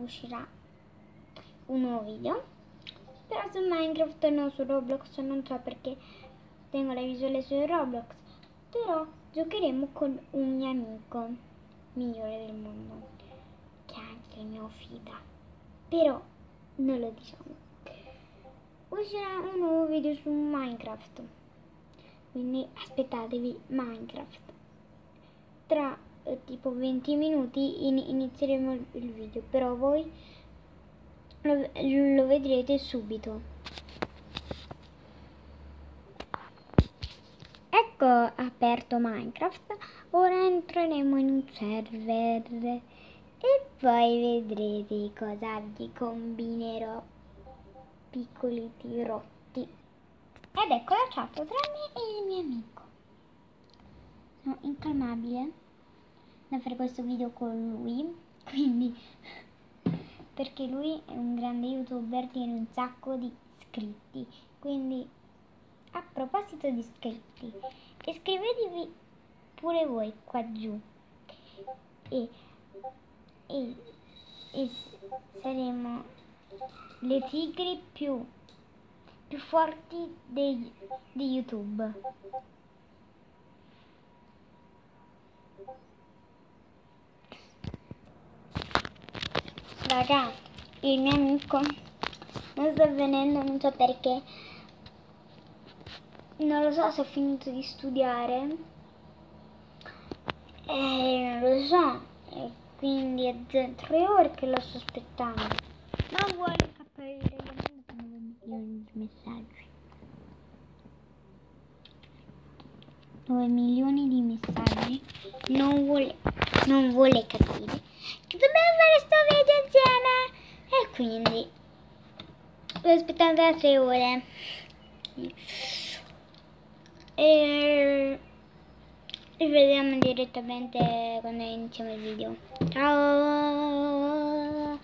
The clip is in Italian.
uscirà un nuovo video, però su Minecraft e non su Roblox. Non so perché tengo la visuale su Roblox, però giocheremo con un mio amico migliore del mondo, che è anche il mio fida, però non lo diciamo. Uscirà un nuovo video su Minecraft, quindi aspettatevi Minecraft. Tra tipo 20 minuti inizieremo il video, però voi lo vedrete subito. Ecco aperto Minecraft, ora entreremo in un server e poi vedrete cosa vi combinerò, piccoli tirotti. Ed ecco la chat tra me e il mio amico. Sono incalmabile da fare questo video con lui, quindi perché lui è un grande youtuber, tiene un sacco di iscritti, quindi a proposito di iscritti, iscrivetevi pure voi qua giù e saremo le tigri più forti di YouTube. Raga, il mio amico non sta venendo, non so perché, non lo so se ho finito di studiare, non lo so, e quindi è 3 ore che lo sto aspettando. Non vuole capire, gli ho mandato 9 milioni di messaggi. 9 milioni di messaggi, non vuole capire che dobbiamo fare sto video insieme, e quindi sto aspettando da 3 ore e vediamo direttamente quando iniziamo il video. Ciao.